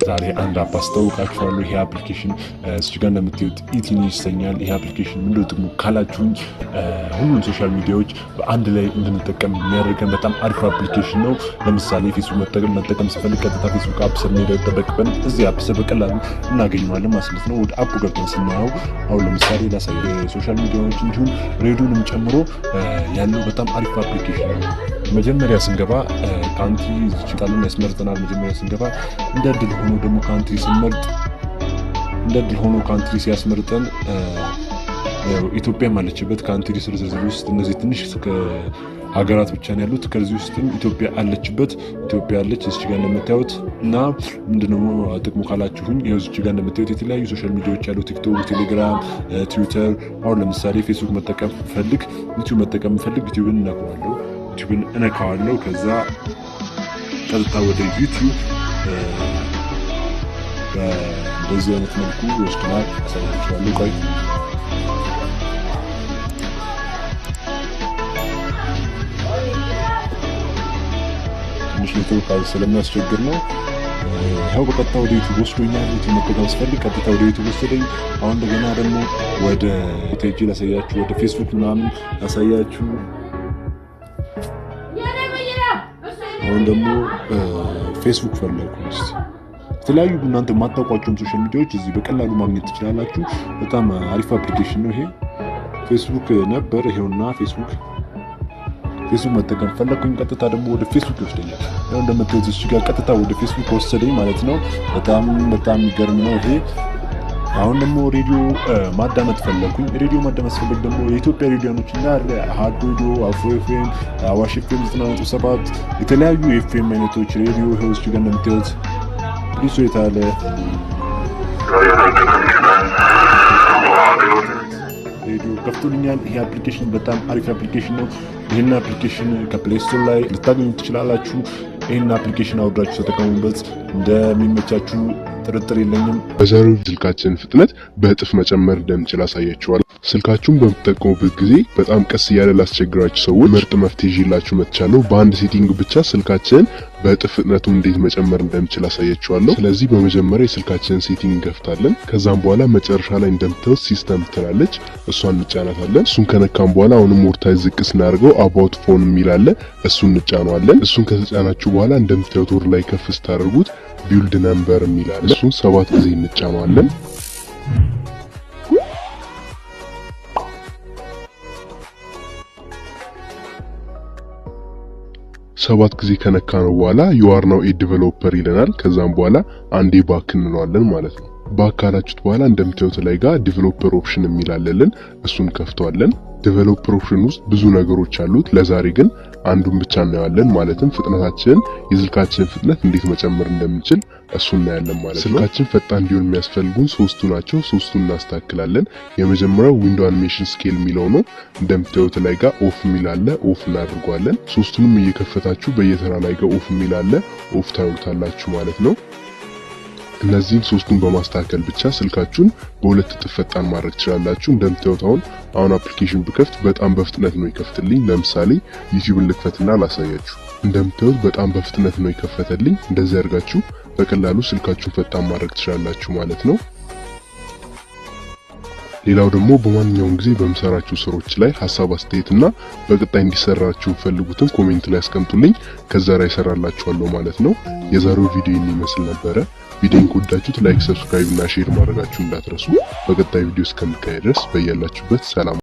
ዛሬ አንድ አፕ አስተዋውቃችኋለሁ። ይሄ አፕሊኬሽን እዚህ ጋር እንደምታዩት ኢቲኒ ይሰኛል። ይሄ አፕሊኬሽን ምንድነው ጥቅሙ ካላችሁኝ ሁሉም ሶሻል ሚዲያዎች በአንድ ላይ እንድንጠቀም የሚያደርገን በጣም አሪፍ አፕሊኬሽን ነው። ለምሳሌ ፌስቡክ መጠቀም ስፈልግ ቀጥታ ፌስቡክ አፕ ስር ነው የሚጠበቅብን። እዚህ አፕ ስር በቀላሉ እናገኘዋለን ማለት ነው። ወደ አፑ ገብተን ስናየው አሁን ለምሳሌ ላሳይ ሶሻል ሚዲያዎች እንዲሁም ሬዲዮንም ጨምሮ ያለው በጣም አሪፍ አፕሊኬሽን ነው። መጀመሪያ ስንገባ ካንትሪ ይችላል ያስመርጠናል። መጀመሪያ ስንገባ እንደ ድል ሆኖ ደግሞ ካንትሪ ስንመርጥ እንደ ድል ሆኖ ካንትሪ ሲያስመርጠን ኢትዮጵያ ማለችበት ካንትሪ ዝርዝር ውስጥ እነዚህ ትንሽ ሀገራት ብቻ ነው ያሉት። ከዚህ ውስጥም ኢትዮጵያ አለችበት። ኢትዮጵያ አለች እዚህ ጋር እንደምታዩት እና ምንድነው ጥቅሙ ካላችሁኝ ይሄው እዚህ ጋር እንደምታዩት የተለያዩ ሶሻል ሚዲያዎች ያሉ ቲክቶክ፣ ቴሌግራም፣ ትዊተር። አሁን ለምሳሌ ፌስቡክ መጠቀም ፈልግ ዩቲዩብ መጠቀም ፈልግ ዩቲዩብን እነካዋለሁ። ከዛ ቀጥታ ወደ ዩቲዩብ በዚህ አይነት መልኩ ወስደናል። አሳያችኋለሁ። ቆይ ትንሽ ኔትወርክ ስለሚያስቸግር ነው። ይኸው በቀጥታ ወደ ዩቲዩብ ወስዶኛል። ዩቲዩብ መጠቀም ስፈልግ ቀጥታ ወደ ዩቲዩብ ወሰደኝ። አሁን እንደገና ደግሞ ወደ ቴጂ ላሳያችሁ፣ ወደ ፌስቡክ ምናምን ላሳያችሁ። አሁን ደግሞ ፌስቡክ ፈለኩ። የተለያዩ እናንተ የማታውቋቸውን ሶሻል ሚዲያዎች እዚህ በቀላሉ ማግኘት ትችላላችሁ። በጣም አሪፍ አፕሊኬሽን ነው ይሄ። ፌስቡክ ነበር ይሄውና ፌስቡክ መጠቀም ፈለኩኝ። ቀጥታ ደግሞ ወደ ፌስቡክ ይወስደኛል። ያው እንደምታዩት እዚህ ጋር ቀጥታ ወደ ፌስቡክ ወሰደኝ ማለት ነው። በጣም የሚገርም ነው ይሄ። አሁን ደግሞ ሬዲዮ ማዳመጥ ፈለኩኝ። ሬዲዮ ማዳመጥ ፈለግ ደግሞ የኢትዮጵያ ሬዲዮኖች እንዳለ አሃዱ ሬዲዮ፣ አፍሮ ኤፍኤም፣ አዋሽ ኤፍኤም 97 የተለያዩ የኤፍኤም አይነቶች ሬዲዮ ይሄው እዚህ ጋር እንደምታዩት ብዙ የታለ ሬዲዮ ከፍቶልኛል። ይሄ አፕሊኬሽን በጣም አሪፍ አፕሊኬሽን ነው። ይሄን አፕሊኬሽን ከፕሌይ ስቶር ላይ ልታገኙ ትችላላችሁ። ይሄን አፕሊኬሽን አውርዳችሁ ተጠቀሙበት። እንደሚመቻችሁ ጥርጥር የለኝም። በዛሬው ስልካችን ፍጥነት በእጥፍ መጨመር እንደምንችል አሳያችኋለሁ። ስልካችሁን በምትጠቀሙበት ጊዜ በጣም ቀስ እያለ ላስቸግራችሁ ሰዎች ምርጥ መፍትሄ ይዤላችሁ መጥቻለሁ። በአንድ ሴቲንግ ብቻ ስልካችንን በእጥፍ ፍጥነቱን እንዴት መጨመር እንደምንችል አሳያችኋለሁ። ስለዚህ በመጀመሪያ የስልካችንን ሴቲንግ እንከፍታለን። ከዛም በኋላ መጨረሻ ላይ እንደምታዩት ሲስተም ትላለች፣ እሷን እንጫናታለን። እሱን ከነካም በኋላ አሁንም ወርታች ዝቅ ስናደርገው አባውት ፎን የሚል አለ፣ እሱን እንጫነዋለን። እሱን ከተጫናችሁ በኋላ እንደምታዩት ወር ላይ ከፍ ስታደርጉት ቢልድ ነምበር የሚል አለ፣ እሱን 7 ጊዜ እንጫነዋለን። ሰባት ጊዜ ከነካ ነው በኋላ you are now a developer ይለናል። ከዛም በኋላ አንዴ ባክ እንለዋለን ማለት ነው። ባክ ካላችሁት በኋላ እንደምታዩት ላይ ጋር ዲቨሎፐር ኦፕሽን የሚል አለልን፣ እሱን ከፍተዋለን። ዲቨሎፐር ኦፕሽን ውስጥ ብዙ ነገሮች አሉት። ለዛሬ ግን አንዱን ብቻ እናያለን። ማለትም ፍጥነታችንን የስልካችንን ፍጥነት እንዴት መጨመር እንደምንችል እሱን እናያለን ማለት ነው። ስልካችን ፈጣን እንዲሆን የሚያስፈልጉን ሶስቱ ናቸው። ሶስቱን እናስተካክላለን። የመጀመሪያው ዊንዶ አኒሜሽን ስኬል የሚለው ነው። እንደምታዩት ላይ ጋር ኦፍ የሚል አለ፣ ኦፍ እናደርገዋለን። ሶስቱንም እየከፈታችሁ በየተራ ላይ ጋር ኦፍ የሚል አለ፣ ኦፍ ታዩታላችሁ ማለት ነው። እነዚህን ሶስቱን በማስተካከል ብቻ ስልካችሁን በሁለት እጥፍ ፈጣን ማድረግ ትችላላችሁ። እንደምታዩት አሁን አፕሊኬሽን ብከፍት በጣም በፍጥነት ነው ይከፍትልኝ። ለምሳሌ ዩቲዩብን ልክፈትና ላሳያችሁ። እንደምታዩት በጣም በፍጥነት ነው ይከፈተልኝ። እንደዚህ አድርጋችሁ በቀላሉ ስልካችሁን ፈጣን ማድረግ ትችላላችሁ ማለት ነው። ሌላው ደግሞ በማንኛውም ጊዜ በመሰራችሁ ስራዎች ላይ ሐሳብ አስተያየትና በቀጣይ እንዲሰራችሁ ፈልጉትን ኮሜንት ላይ አስቀምጡልኝ። ከዛ ላይ እሰራላችኋለሁ ማለት ነው። የዛሬው ቪዲዮ ይመስል ነበረ። ቪዲዮን ከወዳችሁት ላይክ፣ ሰብስክራይብ እና ሼር ማድረጋችሁ እንዳትረሱ። በቀጣይ ቪዲዮ እስከምንገናኝ ድረስ በያላችሁበት ሰላም